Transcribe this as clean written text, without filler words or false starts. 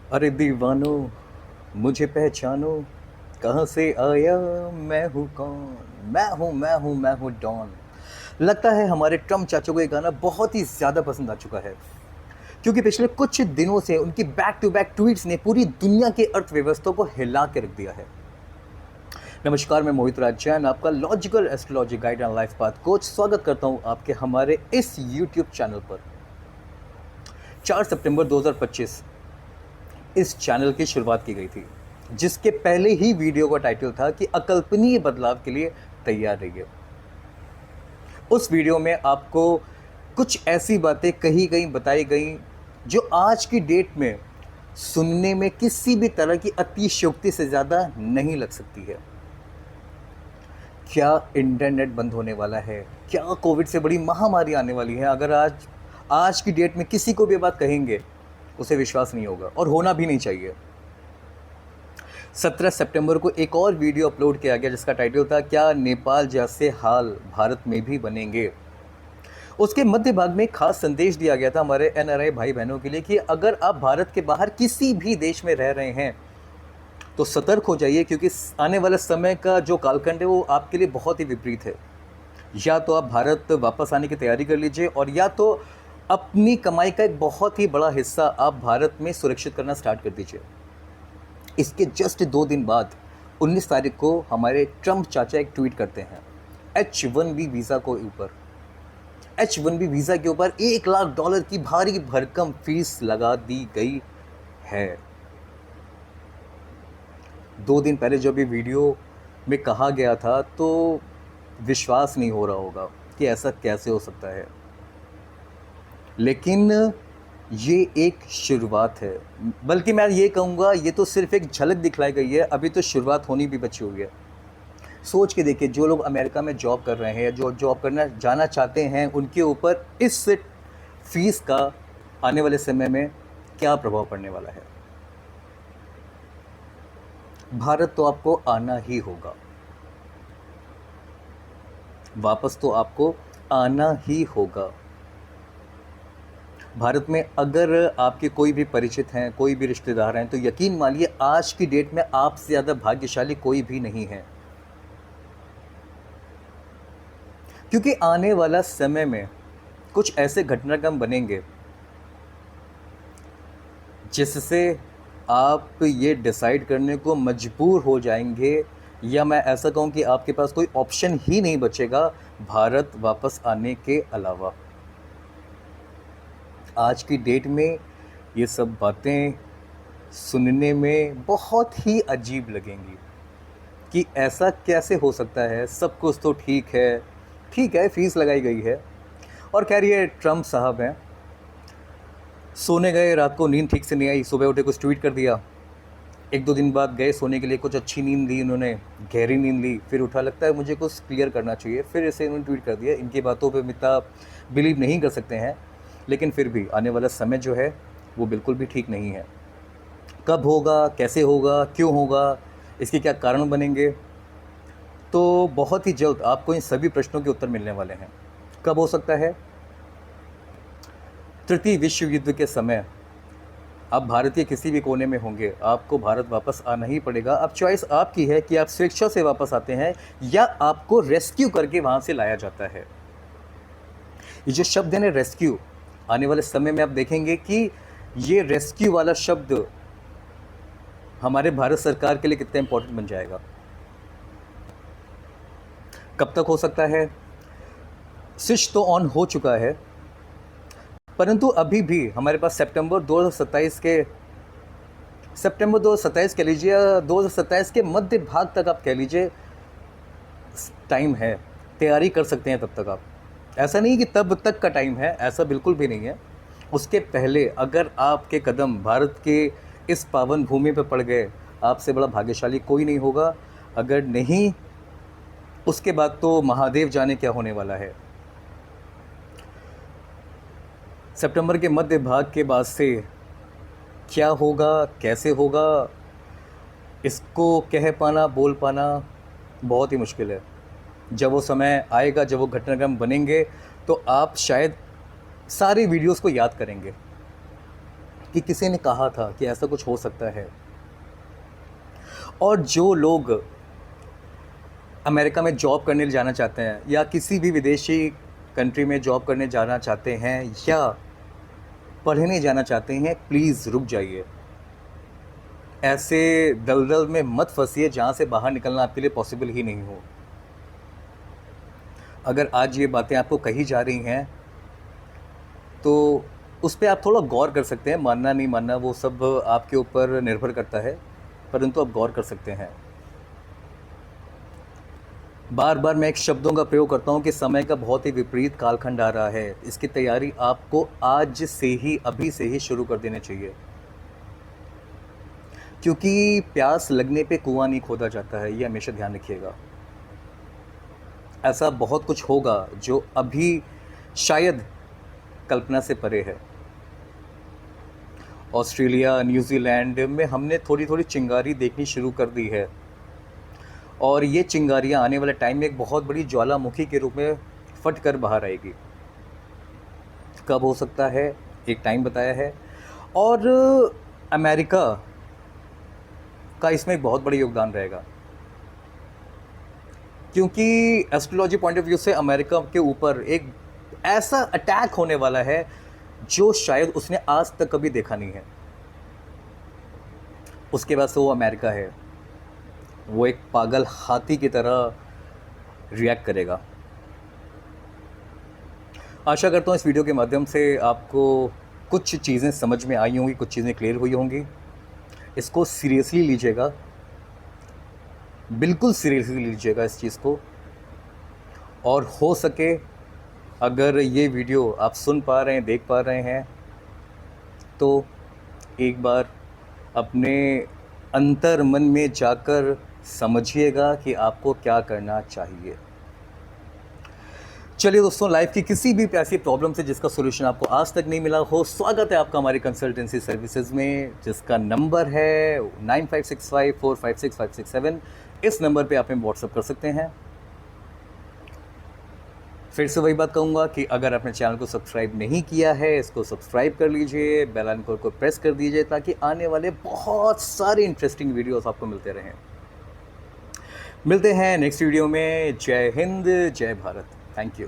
अरे दीवानो, मुझे पहचानो, कहाँ से आया, मैं हूँ कौन, मैं हूँ डॉन। लगता है हमारे ट्रम्प चाचा को ये गाना बहुत ही ज़्यादा पसंद आ चुका है, क्योंकि पिछले कुछ दिनों से उनकी बैक टू बैक ट्वीट्स ने पूरी दुनिया की अर्थव्यवस्था को हिला के रख दिया है। नमस्कार, मैं मोहित राज जैन, आपका logical astrology guide and life path coach स्वागत करता हूँ आपके हमारे इस यूट्यूब चैनल पर। 4 सितंबर 2025 इस चैनल की शुरुआत की गई थी, जिसके पहले ही वीडियो का टाइटल था कि अकल्पनीय बदलाव के लिए तैयार रहिए। उस वीडियो में आपको कुछ ऐसी बातें कही गई, बताई गई, जो आज की डेट में सुनने में किसी भी तरह की अतिशयोक्ति से ज़्यादा नहीं लग सकती है। क्या इंटरनेट बंद होने वाला है? क्या कोविड से बड़ी महामारी आने वाली है? अगर आज की डेट में किसी को भी बात कहेंगे, उसे विश्वास नहीं होगा और होना भी नहीं चाहिए। 17 सितंबर को एक और वीडियो अपलोड किया गया, जिसका टाइटल था क्या नेपाल जैसे हाल भारत में भी बनेंगे। उसके मध्य भाग में खास संदेश दिया गया था हमारे एनआरआई भाई बहनों के लिए कि अगर आप भारत के बाहर किसी भी देश में रह रहे हैं तो सतर्क हो जाइए, क्योंकि आने वाले समय का जो कालखंड है वो आपके लिए बहुत ही विपरीत है। या तो आप भारत वापस आने की तैयारी कर लीजिए, और या तो अपनी कमाई का एक बहुत ही बड़ा हिस्सा आप भारत में सुरक्षित करना स्टार्ट कर दीजिए। इसके जस्ट 2 दिन बाद 19 तारीख को हमारे ट्रम्प चाचा एक ट्वीट करते हैं H1B वीज़ा को ऊपर। H1B वीज़ा के ऊपर $1 लाख की भारी भरकम फीस लगा दी गई है। 2 दिन पहले जब ये वीडियो में कहा गया था तो विश्वास नहीं हो रहा होगा कि ऐसा कैसे हो सकता है, लेकिन ये एक शुरुआत है। बल्कि मैं ये कहूँगा, ये तो सिर्फ एक झलक दिखलाई गई है, अभी तो शुरुआत होनी भी बची हुई है। सोच के देखिए, जो लोग अमेरिका में जॉब कर रहे हैं, जो जॉब करना जाना चाहते हैं, उनके ऊपर इस फीस का आने वाले समय में क्या प्रभाव पड़ने वाला है। भारत तो आपको आना ही होगा, वापस तो आपको आना ही होगा। भारत में अगर आपके कोई भी परिचित हैं, कोई भी रिश्तेदार हैं, तो यकीन मानिए आज की डेट में आपसे ज़्यादा भाग्यशाली कोई भी नहीं है, क्योंकि आने वाला समय में कुछ ऐसे घटनाक्रम बनेंगे जिससे आप ये डिसाइड करने को मजबूर हो जाएंगे, या मैं ऐसा कहूँ कि आपके पास कोई ऑप्शन ही नहीं बचेगा भारत वापस आने के अलावा। आज की डेट में ये सब बातें सुनने में बहुत ही अजीब लगेंगी कि ऐसा कैसे हो सकता है। सब कुछ तो ठीक है, फीस लगाई गई है। और खैर, ये ट्रम्प साहब हैं, सोने गए, रात को नींद ठीक से नहीं आई, सुबह उठे कुछ ट्वीट कर दिया। 1-2 दिन बाद गए सोने के लिए, कुछ अच्छी नींद ली उन्होंने, गहरी नींद ली, फिर उठा, लगता है मुझे कुछ क्लियर करना चाहिए, फिर इसे उन्होंने ट्वीट कर दिया। इनकी बातों पे इतना बिलीव नहीं कर सकते हैं, लेकिन फिर भी आने वाला समय जो है वो बिल्कुल भी ठीक नहीं है। कब होगा, कैसे होगा, क्यों होगा, इसके क्या कारण बनेंगे, तो बहुत ही जल्द आपको इन सभी प्रश्नों के उत्तर मिलने वाले हैं। कब हो सकता है? तृतीय विश्व युद्ध के समय आप भारत के किसी भी कोने में होंगे, आपको भारत वापस आना ही पड़ेगा। अब चॉइस आपकी है कि आप स्वेच्छा से वापस आते हैं या आपको रेस्क्यू करके वहाँ से लाया जाता है। ये जो शब्द है ना, रेस्क्यू, आने वाले समय में आप देखेंगे कि ये रेस्क्यू वाला शब्द हमारे भारत सरकार के लिए कितना इम्पोर्टेंट बन जाएगा। कब तक हो सकता है? स्विच तो ऑन हो चुका है, परंतु अभी भी हमारे पास सितंबर 2027 कह लीजिए, 2027 के मध्य भाग तक आप कह लीजिए टाइम है, तैयारी कर सकते हैं तब तक आप। ऐसा नहीं कि तब तक का टाइम है, ऐसा बिल्कुल भी नहीं है। उसके पहले अगर आपके कदम भारत के इस पावन भूमि पर पड़ गए, आपसे बड़ा भाग्यशाली कोई नहीं होगा। अगर नहीं, उसके बाद तो महादेव जाने क्या होने वाला है। सितंबर के मध्य भाग के बाद से क्या होगा, कैसे होगा, इसको कह पाना, बोल पाना बहुत ही मुश्किल है। जब वो समय आएगा, जब वो घटनाक्रम बनेंगे, तो आप शायद सारे वीडियोस को याद करेंगे। कि किसी ने कहा था कि ऐसा कुछ हो सकता है। और जो लोग अमेरिका में जॉब करने जाना चाहते हैं या किसी भी विदेशी कंट्री में जॉब करने जाना चाहते हैं या पढ़ने जाना चाहते हैं, प्लीज़ रुक जाइए। ऐसे दलदल में मत फंसिए जहाँ से बाहर निकलना आपके लिए पॉसिबल ही नहीं हो। अगर आज ये बातें आपको कही जा रही हैं तो उस पे आप थोड़ा गौर कर सकते हैं। मानना नहीं मानना वो सब आपके ऊपर निर्भर करता है, परंतु आप गौर कर सकते हैं। बार बार मैं एक शब्दों का प्रयोग करता हूँ कि समय का बहुत ही विपरीत कालखंड आ रहा है। इसकी तैयारी आपको आज से ही, अभी से ही शुरू कर देनी चाहिए, क्योंकि प्यास लगने पे कुआं नहीं खोदा जाता है, ये हमेशा ध्यान रखिएगा। ऐसा बहुत कुछ होगा जो अभी शायद कल्पना से परे है। ऑस्ट्रेलिया, न्यूजीलैंड में हमने थोड़ी थोड़ी चिंगारी देखनी शुरू कर दी है, और ये चिंगारियाँ आने वाले टाइम में एक बहुत बड़ी ज्वालामुखी के रूप में फट कर बाहर आएगी। कब हो सकता है, एक टाइम बताया है। और अमेरिका का इसमें एक बहुत बड़ा योगदान रहेगा, क्योंकि एस्ट्रोलॉजी पॉइंट ऑफ व्यू से अमेरिका के ऊपर एक ऐसा अटैक होने वाला है जो शायद उसने आज तक कभी देखा नहीं है। उसके बाद से वो अमेरिका है, वो एक पागल हाथी की तरह रिएक्ट करेगा। आशा करता हूँ इस वीडियो के माध्यम से आपको कुछ चीज़ें समझ में आई होंगी, कुछ चीज़ें क्लियर हुई होंगी। इसको सीरियसली लीजिएगा, बिल्कुल सीरियसली लीजिएगा इस चीज़ को। और हो सके अगर ये वीडियो आप सुन पा रहे हैं, देख पा रहे हैं, तो एक बार अपने अंतर मन में जाकर समझिएगा कि आपको क्या करना चाहिए। चलिए दोस्तों, लाइफ की किसी भी ऐसी प्रॉब्लम से जिसका सॉल्यूशन आपको आज तक नहीं मिला हो, स्वागत है आपका हमारी कंसल्टेंसी सर्विसेज में, जिसका नंबर है 9565456567। इस नंबर पे आप हमें व्हाट्सअप कर सकते हैं। फिर से वही बात कहूँगा कि अगर आपने चैनल को सब्सक्राइब नहीं किया है, इसको सब्सक्राइब कर लीजिए, बेल आइकन को प्रेस कर दीजिए, ताकि आने वाले बहुत सारे इंटरेस्टिंग वीडियोस आपको मिलते रहें। मिलते हैं नेक्स्ट वीडियो में। जय हिंद, जय भारत। Thank you.